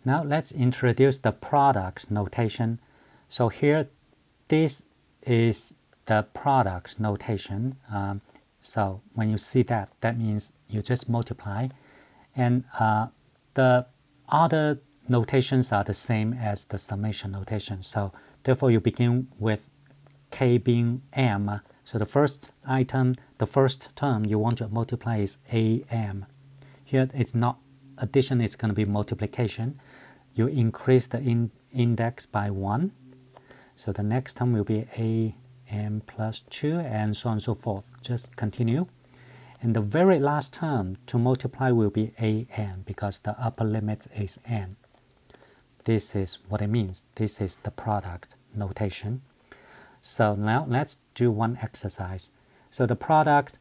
Now let's introduce the products notation. So here, this is the products notation. So when you see that, that means you just multiply. And the other notations are the same as the summation notation. So therefore you begin with k being m. So the first item, the first term you want to multiply is am. Here it's not addition, it's going to be multiplication. You increase the index by 1. So the next term will be am plus 2 and so on and so forth. Just continue. And the very last term to multiply will be an because the upper limit is n. This is what it means. This is the product notation. So now let's do one exercise. So the product,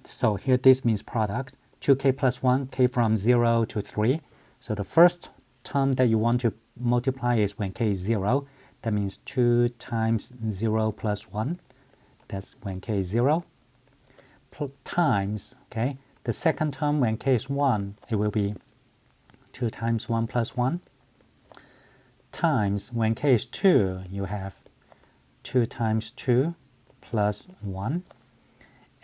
so here this means product, 2k plus 1, k from 0 to 3. So the first term that you want to multiply is when k is 0. That means 2 times 0 plus 1. That's when k is 0. Times, okay, the second term when k is 1, it will be 2 times 1 plus 1. Times when k is 2, you have 2 times 2 plus 1.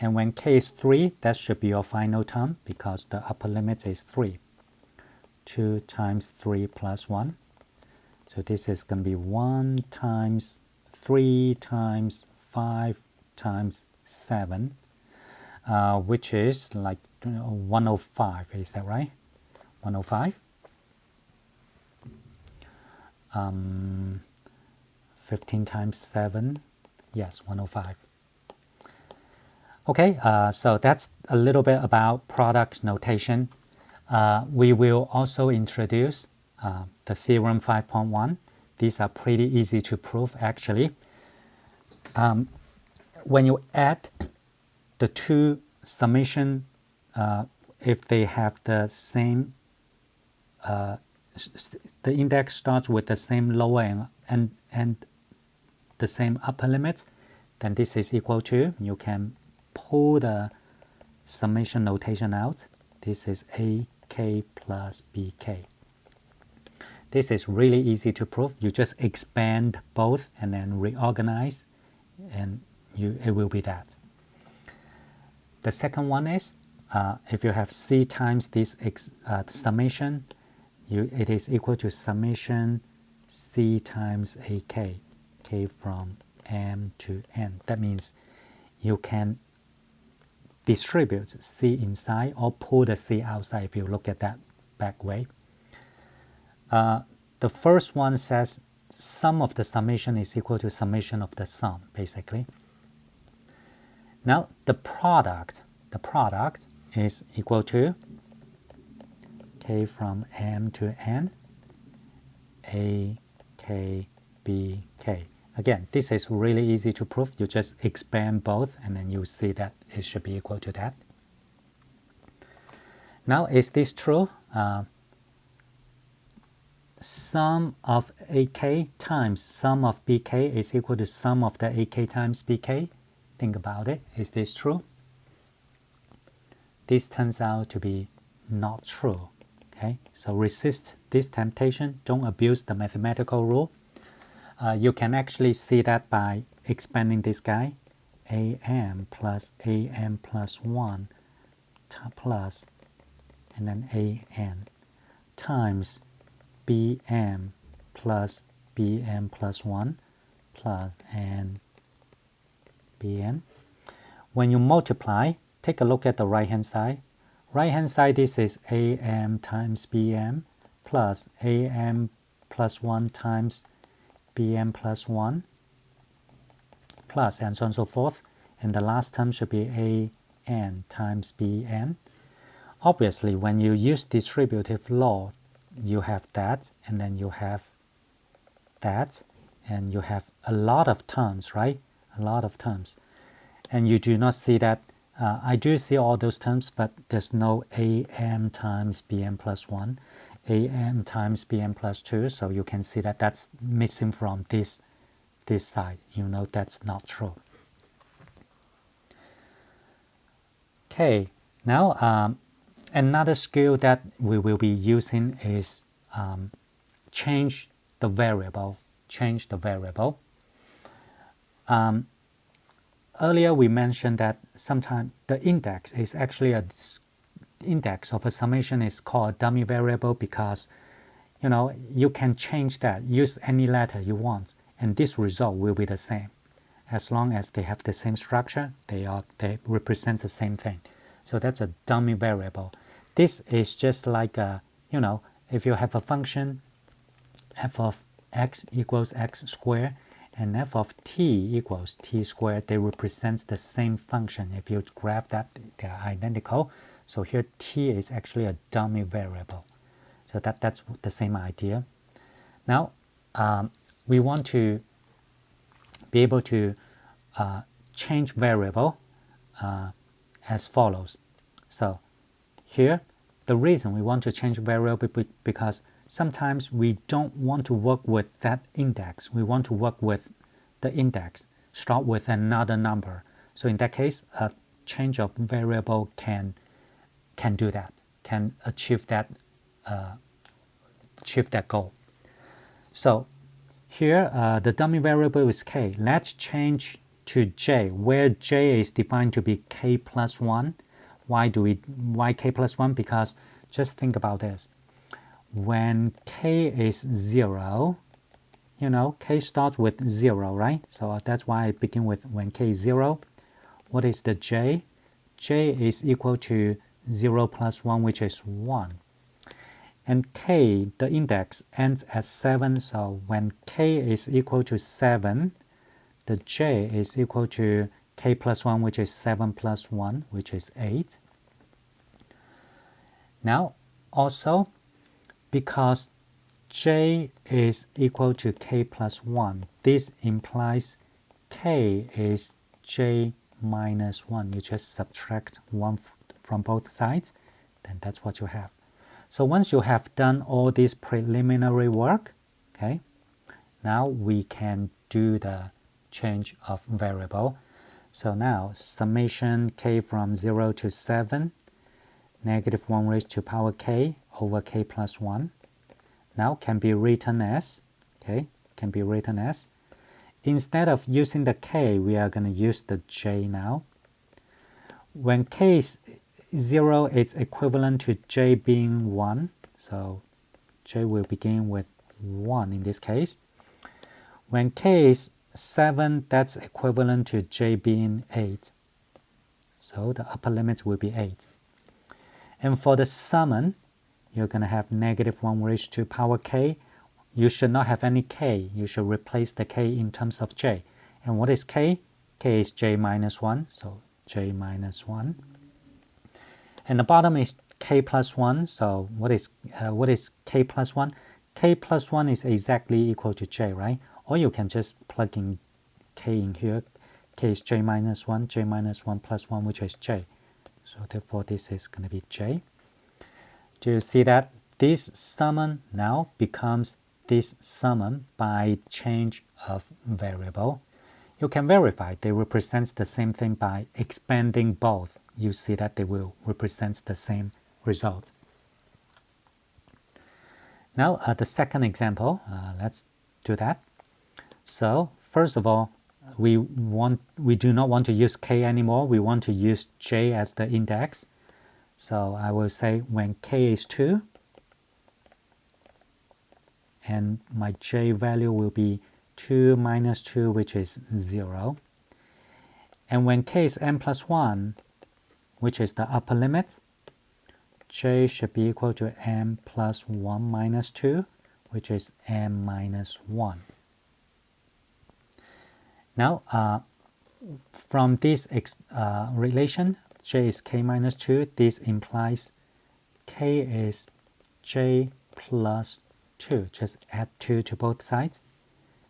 And when k is 3, that should be your final term because the upper limit is 3. 2 times 3 plus 1. So this is going to be 1 times 3 times 5 times 7, which is like 105. Is that right? 105? 15 times 7. Yes, 105. Okay, so that's a little bit about product notation. We will also introduce the theorem 5.1. These are pretty easy to prove actually. When you add the two summation, if they have the same, the index starts with the same lower and the same upper limit, then this is equal to, you can pull the summation notation out. This is AK plus BK. This is really easy to prove. You just expand both and then reorganize, and it will be that. The second one is, if you have C times this summation, it is equal to summation C times AK, K from M to N. That means you can distribute C inside or pull the C outside if you look at that back way. The first one says sum of the summation is equal to summation of the sum, basically. Now the product is equal to K from M to N, A, K, B, K. Again, this is really easy to prove. You just expand both and then you see that it should be equal to that. Now, is this true? Sum of AK times sum of BK is equal to sum of the AK times BK. Think about it. Is this true? This turns out to be not true. Okay, so resist this temptation. Don't abuse the mathematical rule. You can actually see that by expanding this guy, AM plus 1 plus, and then AN times BM plus 1 plus and BN. When you multiply, take a look at the right hand side. Right hand side, this is AM times BM plus AM plus 1 times BM plus 1 plus and so on and so forth. And the last term should be AN times BN. Obviously, when you use distributive law, you have that, and then you have that, and you have a lot of terms, right? A lot of terms. And you do not see that. I do see all those terms, but there's no AM times BM plus 1, AM times BM plus 2, so you can see that that's missing from this side. You know that's not true. Okay, now another skill that we will be using is change the variable. Earlier we mentioned that sometimes the index is actually index of a summation is called a dummy variable because you can change that, use any letter you want, and this result will be the same. As long as they have the same structure, they represent the same thing. So that's a dummy variable. This is just like if you have a function f of x equals x squared and f of t equals t squared, they represent the same function. If you graph that, they're identical. So here t is actually a dummy variable. So that's the same idea. Now we want to be able to change variable as follows. So here, the reason we want to change variable because sometimes we don't want to work with that index. We want to work with the index, start with another number. So in that case, a change of variable can do that, can achieve that goal. So here, the dummy variable is k. Let's change to j, where j is defined to be k plus 1. Why k plus 1? Because just think about this. When k is 0, k starts with 0, right? So that's why I begin with when k is 0. What is the j? J is equal to 0 plus 1, which is 1. And k, the index, ends at 7, so when k is equal to 7, the j is equal to k plus 1, which is 7 plus 1, which is 8. Now, also, because j is equal to k plus 1, this implies k is j minus 1. You just subtract 1 from both sides, then that's what you have. So once you have done all this preliminary work, okay, now we can do the change of variable. So now summation k from 0 to 7, negative 1 raised to power k over k plus 1. Now can be written as, instead of using the k, we are going to use the j now. When k is 0, it's equivalent to j being 1. So j will begin with 1 in this case. When k is 7, that's equivalent to j being 8. So the upper limit will be 8. And for the summand, you're going to have negative 1 raised to power k. You should not have any k. You should replace the k in terms of j. And what is k? K is j minus 1. So j minus 1. And the bottom is k plus 1. So what is k plus 1? K plus 1 is exactly equal to j, right? Or you can just plug in k in here. K is j minus 1, j minus 1 plus 1, which is j. So therefore, this is going to be j. Do you see that? This summand now becomes this summand by change of variable. You can verify they represent the same thing by expanding both. You see that they will represent the same result. Now the second example, let's do that. So first of all, we do not want to use k anymore. We want to use j as the index. So I will say when k is 2, and my j value will be 2 minus 2, which is 0. And when k is n plus 1, which is the upper limit, j should be equal to n plus 1 minus 2, which is n minus 1. Now, from this relation, j is k minus 2, this implies k is j plus 2. Just add 2 to both sides.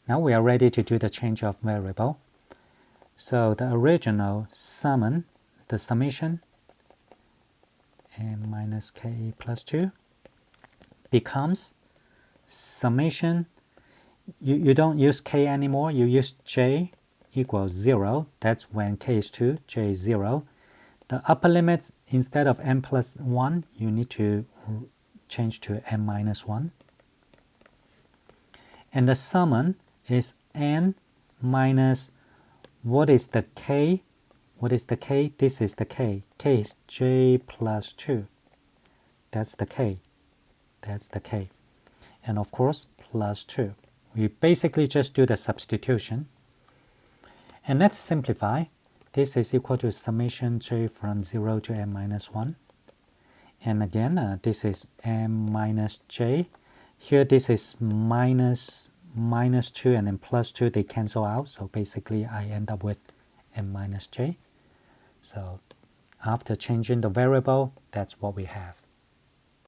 Now we are ready to do the change of variable. So the original summand, the summation, n minus k plus 2, becomes summation. You don't use k anymore, you use j equals 0. That's when k is 2, j is 0. The upper limit, instead of n plus 1, you need to change to n minus 1. And the summand is n minus, what is the k? What is the k? This is the k. K is j plus 2. That's the k. That's the k. And of course, plus 2. We basically just do the substitution. And let's simplify. This is equal to summation j from 0 to n minus 1. And again, this is m minus j. Here this is minus 2 and then plus 2, they cancel out. So basically I end up with m minus j. So after changing the variable, that's what we have.